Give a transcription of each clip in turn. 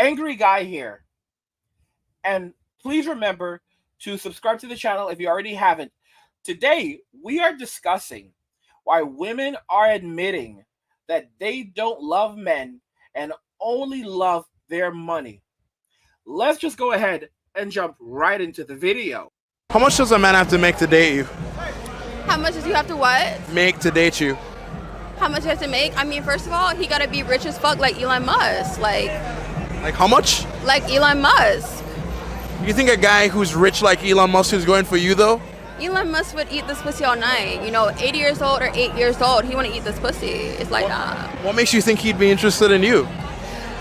Angry guy here. And please remember to subscribe to the channel if you already haven't. Today, we are discussing why women are admitting that they don't love men and only love their money. Let's just go ahead and jump right into the video. How much does a man have to make to date you? How much does you have to what? Make to date you? How much he has to make? I mean, first of all, he gotta be rich as fuck like Elon Musk. Like how much? Like Elon Musk. You think a guy who's rich like Elon Musk is going for you though? Elon Musk would eat this pussy all night. 80 years old or 8 years old, he wanna eat this pussy. It's like, What makes you think he'd be interested in you?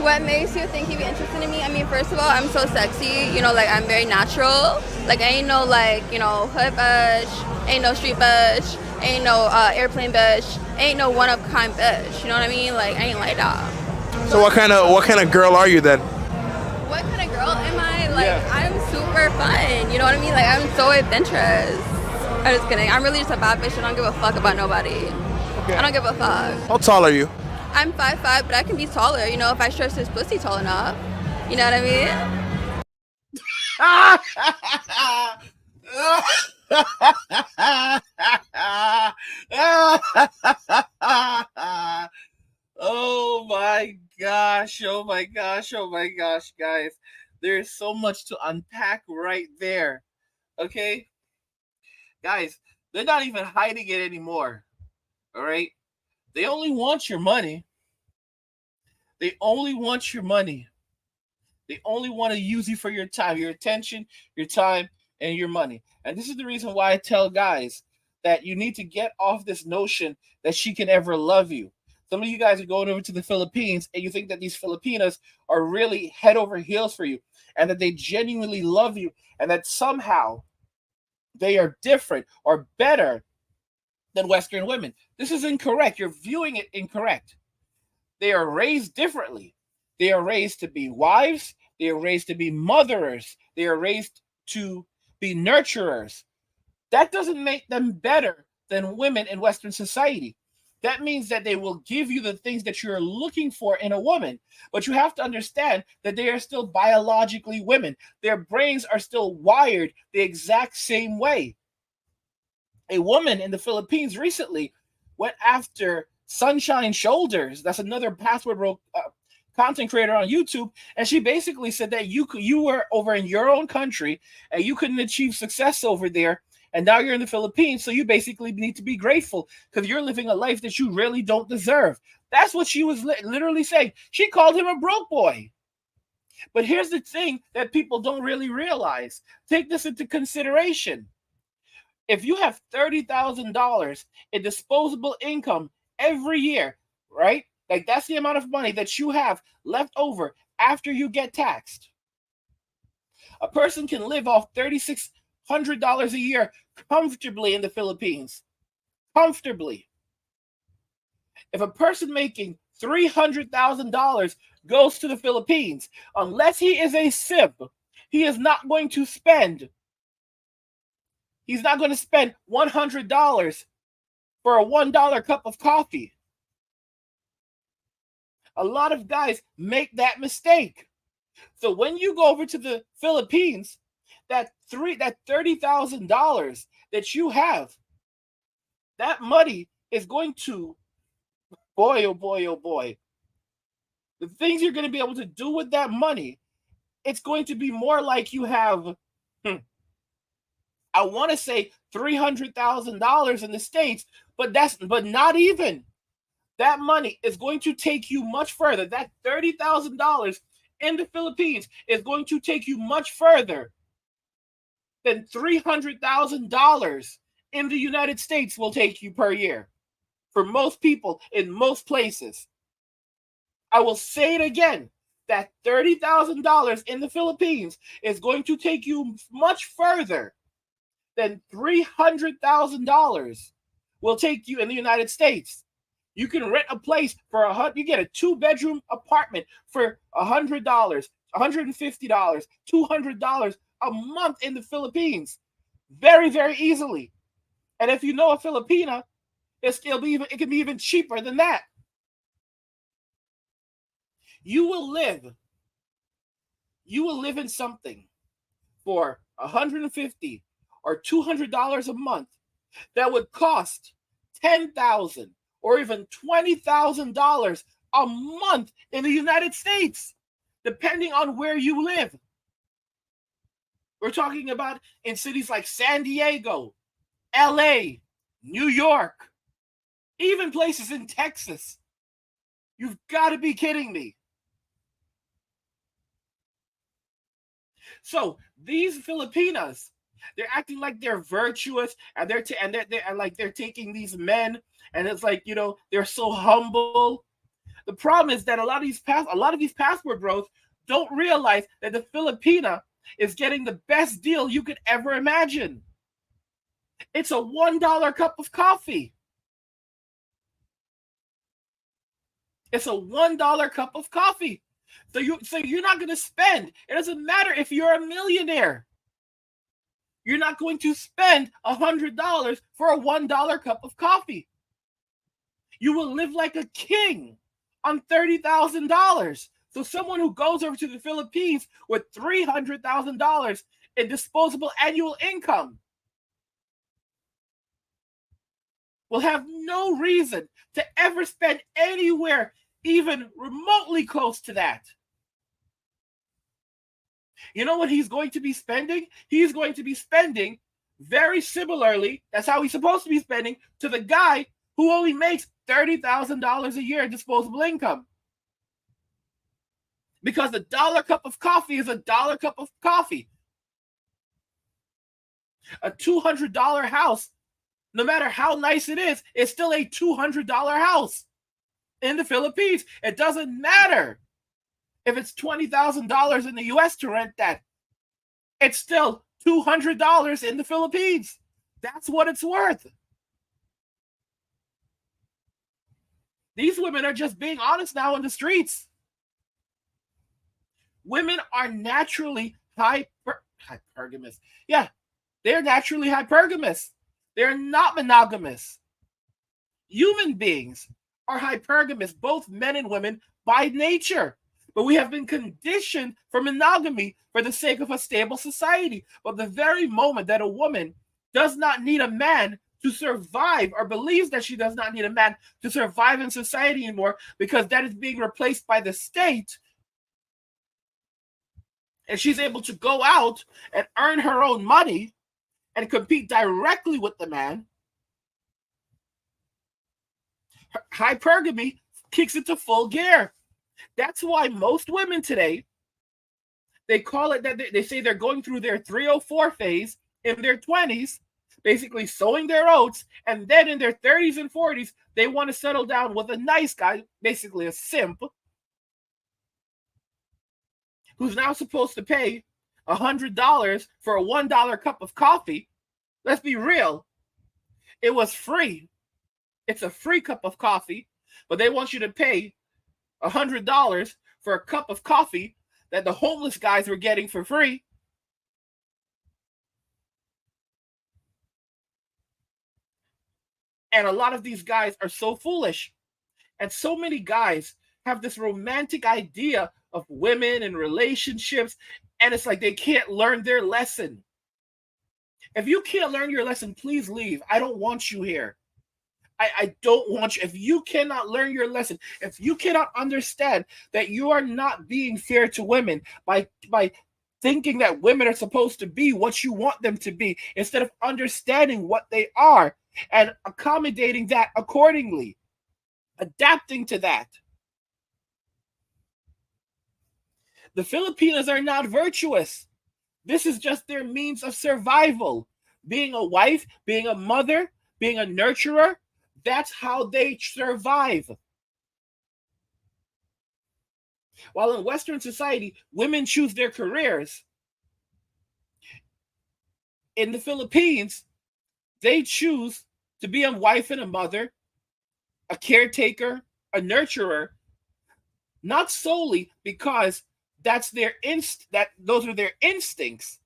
What makes you think he'd be interested in me? I mean, first of all, I'm so sexy. I'm very natural. Like, I ain't no, hood bitch. Ain't no street bitch. Ain't no airplane bitch. Ain't no one-of-kind bitch. You know what I mean? Like, I ain't like that. So what kind of girl are you then? What kind of girl am I? I'm super fun. You know what I mean? Like, I'm so adventurous. I'm just kidding. I'm really just a bad bitch. I don't give a fuck about nobody. Okay. I don't give a fuck. How tall are you? I'm 5'5", but I can be taller, if I stretch this pussy tall enough. You know what I mean? Oh my gosh, oh my gosh, oh my gosh, guys. There's so much to unpack right there. Okay? Guys, they're not even hiding it anymore. All right? They only want your money. They only want your money. They only want to use you for your time, your attention, your time, and your money. And this is the reason why I tell guys that you need to get off this notion that she can ever love you. Some of you guys are going over to the Philippines and you think that these Filipinas are really head over heels for you and that they genuinely love you and that somehow they are different or better than Western women. This is incorrect. You're viewing it incorrect. They are raised differently. They are raised to be wives. They are raised to be mothers. They are raised to be nurturers. That doesn't make them better than women in Western society. That means that they will give you the things that you're looking for in a woman. But you have to understand that they are still biologically women. Their brains are still wired the exact same way. A woman in the Philippines recently went after Sunshine Shoulders. That's another password broke content creator on YouTube, and she basically said that you were over in your own country and you couldn't achieve success over there, and now you're in the Philippines, so you basically need to be grateful because you're living a life that you really don't deserve. That's what she was literally saying. She called him a broke boy. But here's the thing that people don't really realize. Take this into consideration. If you have $30,000 in disposable income every year, right? Like that's the amount of money that you have left over after you get taxed. A person can live off $3,600 a year comfortably in the Philippines. Comfortably. If a person making $300,000 goes to the Philippines, unless he is a simp, he is not going to spend. He's not going to spend $100 for a $1 cup of coffee. A lot of guys make that mistake. So when you go over to the Philippines, that $30,000 that you have, that money is going to, boy, oh boy, oh boy. The things you're going to be able to do with that money, it's going to be more like you have, I want to say $300,000 in the States, but not even. That money is going to take you much further. That $30,000 in the Philippines is going to take you much further than $300,000 in the United States will take you per year. For most people in most places. I will say it again. That $30,000 in the Philippines is going to take you much further than $300,000 will take you in the United States. You can rent a place for you get a 2-bedroom apartment for $100, $150, $200 a month in the Philippines, very, very easily. And if you know a Filipina, it can be even cheaper than that. You will live you will live in something for $150 or $200 a month that would cost $10,000 or even $20,000 a month in the United States, depending on where you live. We're talking about in cities like San Diego, LA, New York, even places in Texas. You've got to be kidding me. So these Filipinas, they're acting like they're virtuous, and they're taking these men, and it's like, they're so humble. The problem is that a lot of these passport bros don't realize that the Filipina is getting the best deal you could ever imagine. It's a $1 cup of coffee. It's a $1 cup of coffee. So you're not going to spend. It doesn't matter if you're a millionaire. You're not going to spend $100 for a $1 cup of coffee. You will live like a king on $30,000. So someone who goes over to the Philippines with $300,000 in disposable annual income will have no reason to ever spend anywhere even remotely close to that. You know what he's going to be spending? He's going to be spending very similarly, that's how he's supposed to be spending, to the guy who only makes $30,000 a year in disposable income. Because a dollar cup of coffee is a dollar cup of coffee. A $200 house, no matter how nice it is, it's still a $200 house in the Philippines. It doesn't matter if it's $20,000 in the US to rent that. It's still $200 in the Philippines. That's what it's worth. These women are just being honest now in the streets. Women are naturally hypergamous. Yeah, they're naturally hypergamous. They're not monogamous. Human beings are hypergamous, both men and women, by nature. But we have been conditioned for monogamy for the sake of a stable society. But the very moment that a woman does not need a man to survive, or believes that she does not need a man to survive in society anymore because that is being replaced by the state, and she's able to go out and earn her own money and compete directly with the man, hypergamy kicks into full gear. That's why most women today, they call it that they say they're going through their 304 phase in their 20s, basically sowing their oats, and then in their 30s and 40s, they want to settle down with a nice guy, basically a simp, who's now supposed to pay $100 for a $1 cup of coffee. Let's be real. It was free. It's a free cup of coffee, but they want you to pay $100 for a cup of coffee that the homeless guys were getting for free. And a lot of these guys are so foolish. And so many guys have this romantic idea of women and relationships, and it's like they can't learn their lesson. If you can't learn your lesson, please leave. I don't want you here. I don't want you. If you cannot learn your lesson, if you cannot understand that you are not being fair to women by thinking that women are supposed to be what you want them to be, instead of understanding what they are and accommodating that accordingly, adapting to that. The Filipinos are not virtuous. This is just their means of survival. Being a wife, being a mother, being a nurturer, that's how they survive. While in Western society, women choose their careers, in the Philippines, they choose to be a wife and a mother, a caretaker, a nurturer, not solely because those are their instincts,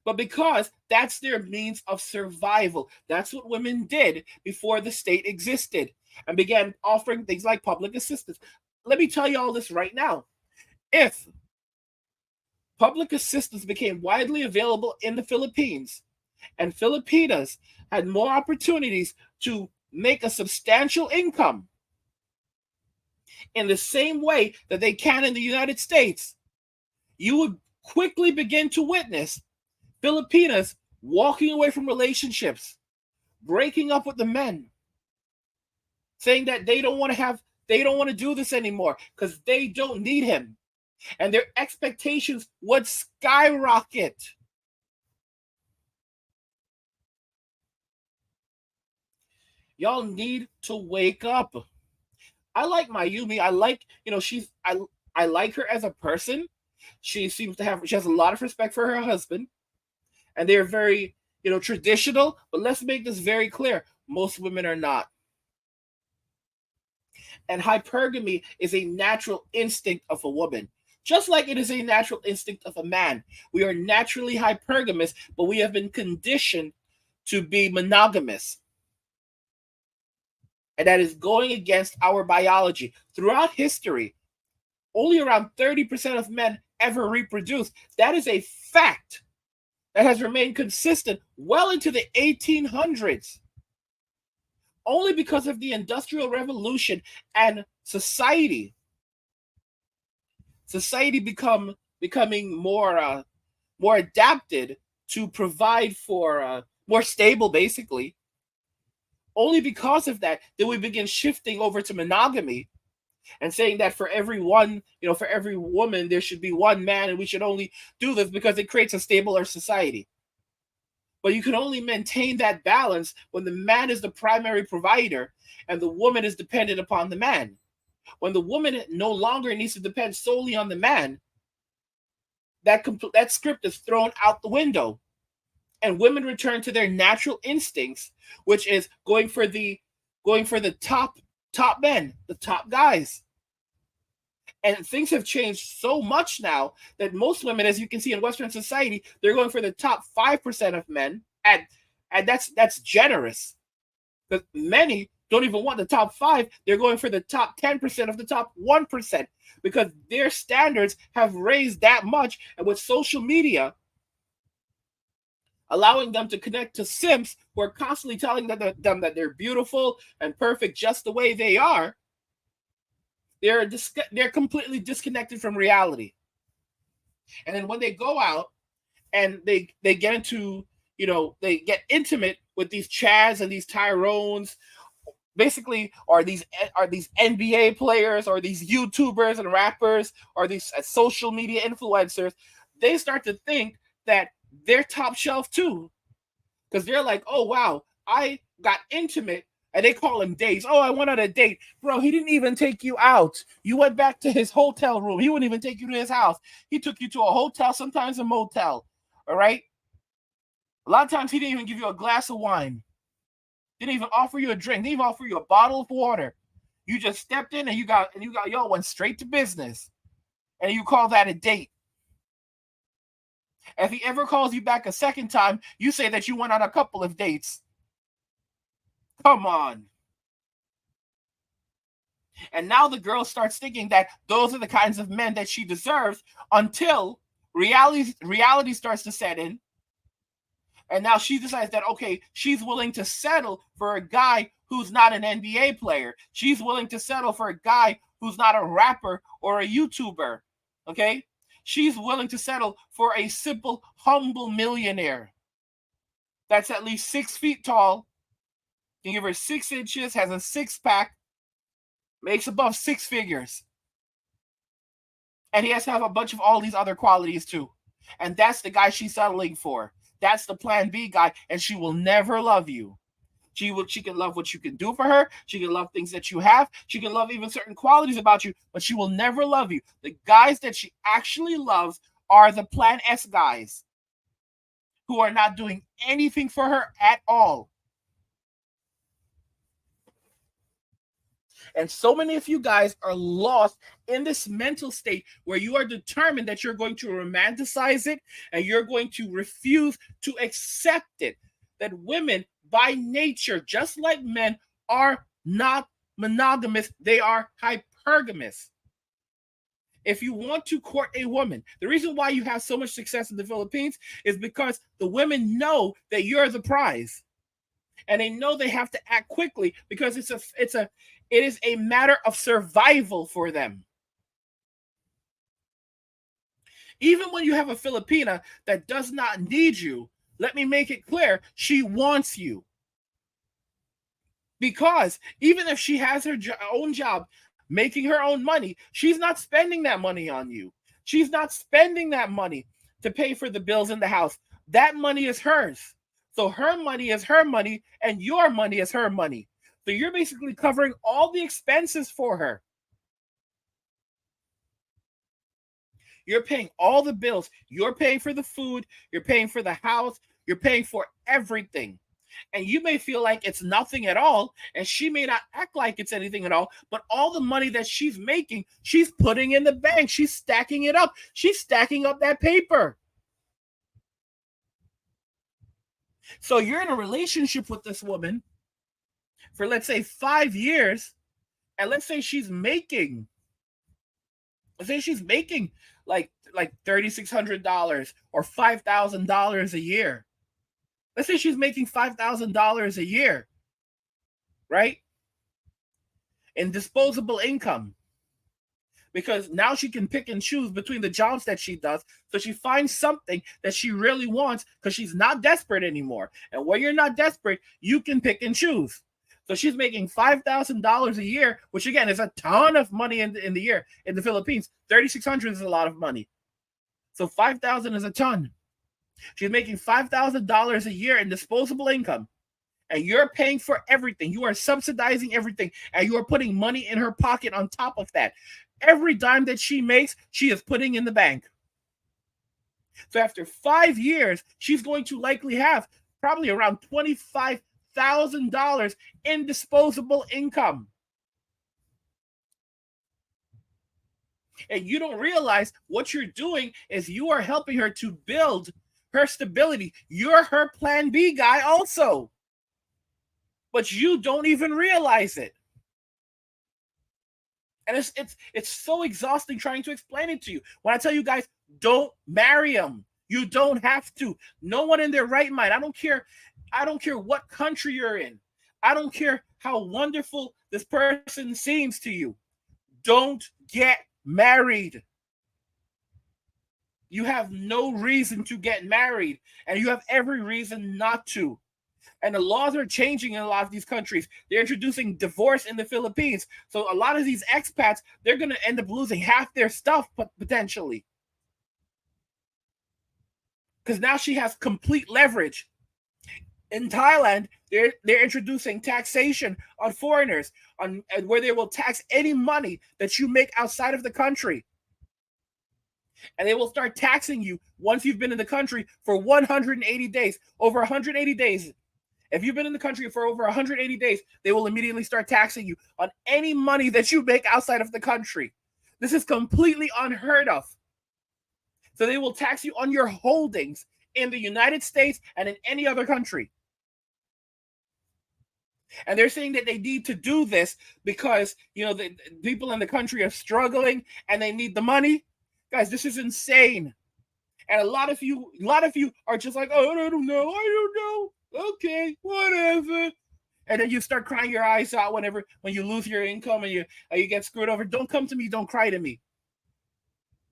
but because that's their means of survival. That's what women did before the state existed and began offering things like public assistance. Let me tell you all this right now. If Public assistance became widely available in the Philippines, and Filipinas had more opportunities to make a substantial income in the same way that they can in the United States. You would quickly begin to witness Filipinas walking away from relationships, breaking up with the men, saying that they don't want to do this anymore because they don't need him. And their expectations would skyrocket. Y'all need to wake up. I like Mayumi. I like, I like her as a person. She has a lot of respect for her husband, and they're very, traditional. But let's make this very clear: most women are not. And hypergamy is a natural instinct of a woman, just like it is a natural instinct of a man. We are naturally hypergamous, but we have been conditioned to be monogamous. And that is going against our biology. Throughout history, only around 30% of men ever reproduce. That is a fact that has remained consistent well into the 1800s. Only because of the Industrial Revolution and society becoming more adapted to provide for more stable, basically. Only because of that did we begin shifting over to monogamy and saying that for every woman, there should be one man, and we should only do this because it creates a stabler society. But you can only maintain that balance when the man is the primary provider and the woman is dependent upon the man. When the woman no longer needs to depend solely on the man, that script is thrown out the window. And women return to their natural instincts, which is going for the top men, the top guys. And things have changed so much now that most women, as you can see in Western society, they're going for the top 5% of men, and that's generous. Because many don't even want the top 5; they're going for the top 10% of the top 1%, because their standards have raised that much. And with social media allowing them to connect to simps who are constantly telling them that they're beautiful and perfect just the way they are, they're completely disconnected from reality. And then when they go out and they get into, they get intimate with these Chads and these Tyrones, basically, are these NBA players or these YouTubers and rappers or these social media influencers, they start to think that they're top shelf too, because they're like, oh wow, I got intimate, and they call him dates. Oh, I went on a date, bro. He didn't even take you out. You went back to his hotel room. He wouldn't even take you to his house. He took you to a hotel, sometimes a motel. All right. A lot of times he didn't even give you a glass of wine. Didn't even offer you a drink. Didn't even offer you a bottle of water. You just stepped in and y'all went straight to business, and you call that a date. If he ever calls you back a second time, you say that you went on a couple of dates. Come on. And now the girl starts thinking that those are the kinds of men that she deserves, until reality starts to set in. And now she decides that, okay, she's willing to settle for a guy who's not an NBA player. She's willing to settle for a guy who's not a rapper or a YouTuber. Okay? She's willing to settle for a simple, humble millionaire that's at least 6 feet tall, can give her 6 inches, has a six-pack, makes above 6 figures. And he has to have a bunch of all these other qualities too. And that's the guy she's settling for. That's the plan B guy, and she will never love you. She can love what you can do for her. She can love things that you have. She can love even certain qualities about you, but she will never love you. The guys that she actually loves are the Plan S guys, who are not doing anything for her at all. And so many of you guys are lost in this mental state where you are determined that you're going to romanticize it and you're going to refuse to accept it. That women, by nature, just like men, are not monogamous. They are hypergamous. if you want to court a woman, the reason why you have so much success in the Philippines is because the women know that you're the prize. And they know they have to act quickly because it is a matter of survival for them. Even when you have a Filipina that does not need you, let me make it clear, she wants you. Because even if she has her own job, making her own money, she's not spending that money on you. She's not spending that money to pay for the bills in the house. That money is hers. So her money is her money, and your money is her money. So you're basically covering all the expenses for her. You're paying all the bills. You're paying for the food. You're paying for the house. You're paying for everything. And you may feel like it's nothing at all, and she may not act like it's anything at all, but all the money that she's making, she's putting in the bank. She's stacking it up. She's stacking up that paper. So you're in a relationship with this woman for, let's say, 5 years, and let's say she's making like $3,600 or $5,000 a year. Let's say she's making $5,000 a year, right? In disposable income. Because now she can pick and choose between the jobs that she does. So she finds something that she really wants because she's not desperate anymore. And when you're not desperate, you can pick and choose. So she's making $5,000 a year, which again is a ton of money in the year. In the Philippines, $3,600 is a lot of money. So $5,000 is a ton. She's making $5,000 a year in disposable income. And you're paying for everything. You are subsidizing everything. And you are putting money in her pocket on top of that. Every dime that she makes, she is putting in the bank. So after 5 years, she's going to likely have probably around $25,000 in disposable income. And you don't realize what you're doing is you are helping her to build her stability. You're her plan B guy also. But you don't even realize it. And it's so exhausting trying to explain it to you. When I tell you guys, don't marry him. You don't have to. No one in their right mind. I don't care what country you're in. I don't care how wonderful this person seems to you. Don't get married. You have no reason to get married, and you have every reason not to. And the laws are changing in a lot of these countries. They're introducing divorce in the Philippines. So a lot of these expats, they're going to end up losing half their stuff potentially. Because now she has complete leverage. In Thailand, they're introducing taxation on foreigners, where they will tax any money that you make outside of the country. And they will start taxing you once you've been in the country for 180 days, over 180 days. If you've been in the country for over 180 days, they will immediately start taxing you on any money that you make outside of the country. This is completely unheard of. So they will tax you on your holdings in the United States and in any other country. And they're saying that they need to do this because, the people in the country are struggling and they need the money. Guys, this is insane. And a lot of you are just like, oh, I don't know. Okay, whatever. And then you start crying your eyes out when you lose your income and you get screwed over. Don't come to me. Don't cry to me.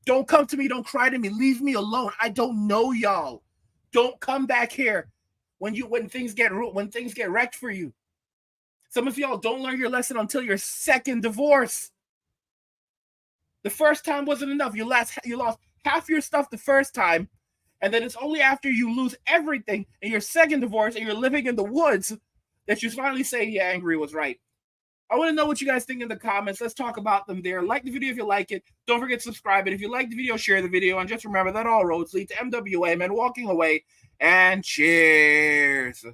Don't come to me. Don't cry to me. Leave me alone. I don't know y'all. Don't come back here when things get wrecked for you. Some of y'all don't learn your lesson until your second divorce. The first time wasn't enough. You lost half your stuff the first time. And then it's only after you lose everything in your second divorce and you're living in the woods that you finally say, yeah, Angry was right. I want to know what you guys think in the comments. Let's talk about them there. Like the video if you like it. Don't forget to subscribe. And if you like the video, share the video. And just remember that all roads lead to MWM and walking away. And cheers.